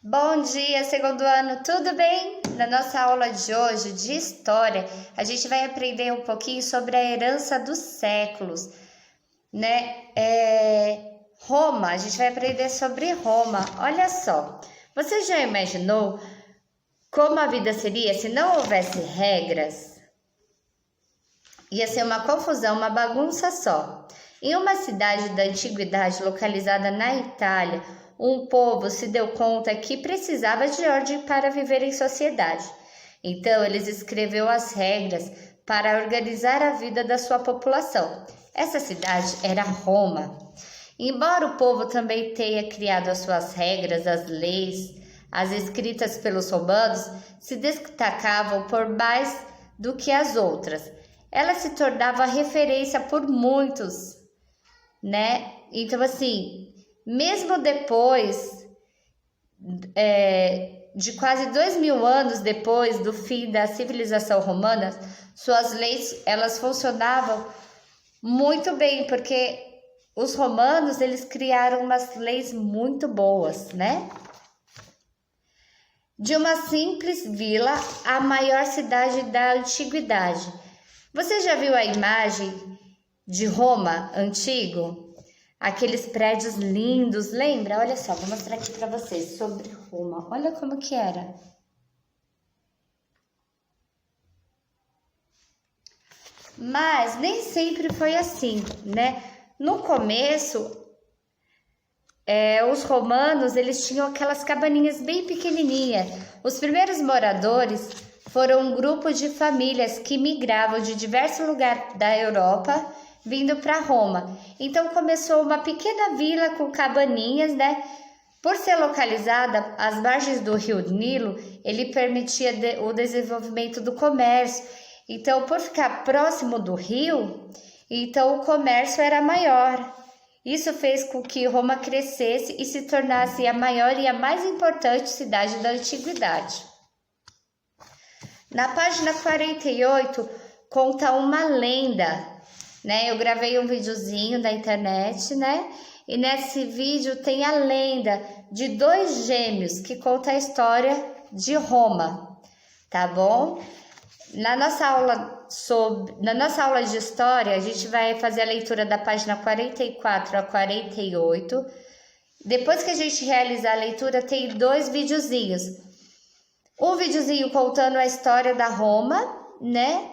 Bom dia, segundo ano, tudo bem? Na nossa aula de hoje de História, a gente vai aprender um pouquinho sobre a herança dos séculos, né? Roma, a gente vai aprender sobre Roma. Olha só, você já imaginou como a vida seria se não houvesse regras? Ia ser uma confusão, uma bagunça só. Em uma cidade da antiguidade localizada na Itália, um povo se deu conta que precisava de ordem para viver em sociedade. Então, eles escreveu as regras para organizar a vida da sua população. Essa cidade era Roma. Embora o povo também tenha criado as suas regras, as leis, as escritas pelos romanos se destacavam por mais do que as outras. Ela se tornava referência por muitos, né? Então, assim, mesmo depois de quase 2000 anos depois do fim da civilização romana, suas leis elas funcionavam muito bem, porque os romanos eles criaram umas leis muito boas, né? De uma simples vila à maior cidade da antiguidade. Você já viu a imagem de Roma antigo? Aqueles prédios lindos, lembra? Olha só, vou mostrar aqui para vocês sobre Roma. Olha como que era. Mas nem sempre foi assim, né? No começo, os romanos, eles tinham aquelas cabaninhas bem pequenininhas. Os primeiros moradores foram um grupo de famílias que migravam de diversos lugares da Europa, vindo para Roma. Então começou uma pequena vila com cabaninhas, né? Por ser localizada às margens do rio Nilo, ele permitia o desenvolvimento do comércio. Então, por ficar próximo do rio, então o comércio era maior. Isso fez com que Roma crescesse e se tornasse a maior e a mais importante cidade da antiguidade. Na página 48 conta uma lenda, né? Eu gravei um videozinho na internet, né? E nesse vídeo tem a lenda de dois gêmeos que conta a história de Roma, tá bom? Na nossa aula de história, a gente vai fazer a leitura da página 44 a 48. Depois que a gente realizar a leitura, tem dois videozinhos. Um videozinho contando a história da Roma, né?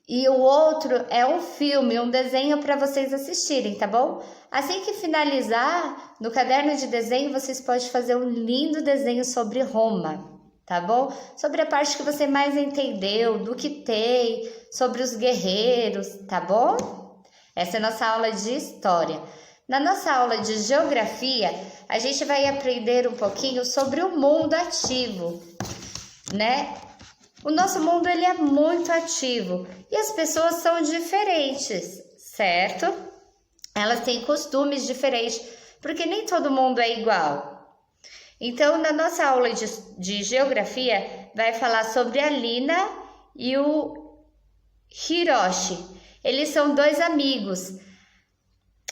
E o outro é um filme, um desenho para vocês assistirem, tá bom? Assim que finalizar, no caderno de desenho, vocês podem fazer um lindo desenho sobre Roma, tá bom? Sobre a parte que você mais entendeu, do que tem, sobre os guerreiros, tá bom? Essa é a nossa aula de história. Na nossa aula de geografia, a gente vai aprender um pouquinho sobre o mundo ativo, né? O nosso mundo ele é muito ativo e as pessoas são diferentes, certo? Elas têm costumes diferentes, porque nem todo mundo é igual. Então, na nossa aula de geografia, vai falar sobre a Lina e o Hiroshi. Eles são dois amigos.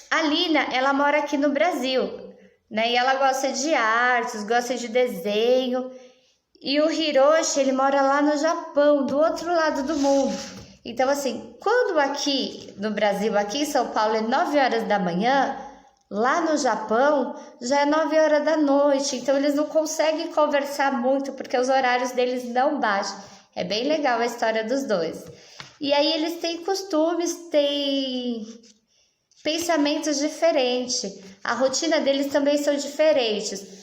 A Lina, ela mora aqui no Brasil, né? E ela gosta de artes, gosta de desenho. E o Hiroshi, ele mora lá no Japão, do outro lado do mundo. Então, assim, quando aqui no Brasil, aqui em São Paulo, é 9 horas da manhã, lá no Japão já é 9 horas da noite. Então, eles não conseguem conversar muito, porque os horários deles não batem. É bem legal a história dos dois. E aí, eles têm costumes, têm pensamentos diferentes. A rotina deles também são diferentes.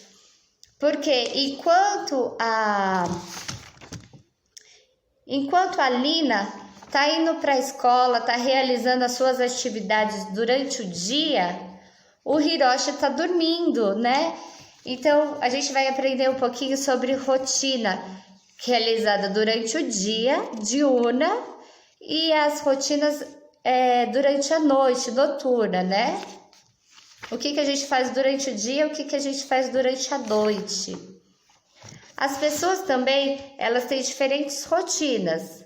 Porque enquanto a Lina está indo para a escola, está realizando as suas atividades durante o dia, o Hiroshi está dormindo, né? Então, a gente vai aprender um pouquinho sobre rotina realizada durante o dia, diurna, e as rotinas durante a noite, noturna, né? O que a gente faz durante o dia, o que a gente faz durante a noite. As pessoas também, elas têm diferentes rotinas.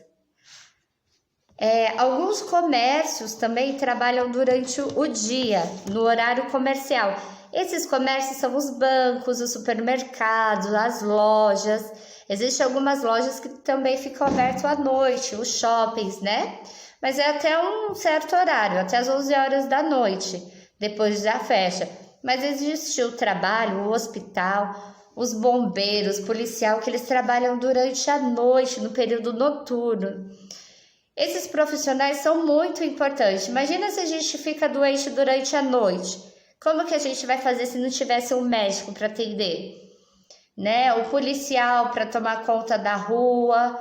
Alguns comércios também trabalham durante o dia, no horário comercial. Esses comércios são os bancos, os supermercados, as lojas. Existem algumas lojas que também ficam abertas à noite, os shoppings, né? Mas é até um certo horário, até as 11 horas da noite, depois já fecha. Mas existe o trabalho, o hospital, os bombeiros, policial, que eles trabalham durante a noite, no período noturno. Esses profissionais são muito importantes. Imagina se a gente fica doente durante a noite. Como que a gente vai fazer se não tivesse um médico para atender? Né? O policial para tomar conta da rua,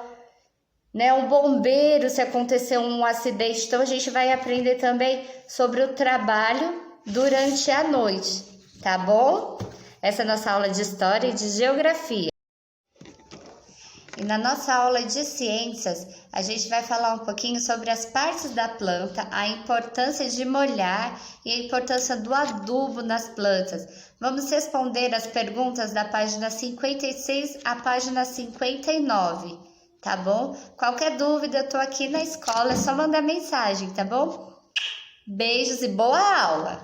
né? O bombeiro se acontecer um acidente. Então a gente vai aprender também sobre o trabalho durante a noite, tá bom? Essa é a nossa aula de História e de Geografia. E na nossa aula de Ciências, a gente vai falar um pouquinho sobre as partes da planta, a importância de molhar e a importância do adubo nas plantas. Vamos responder as perguntas da página 56 à página 59, tá bom? Qualquer dúvida, eu tô aqui na escola, é só mandar mensagem, tá bom? Beijos e boa aula!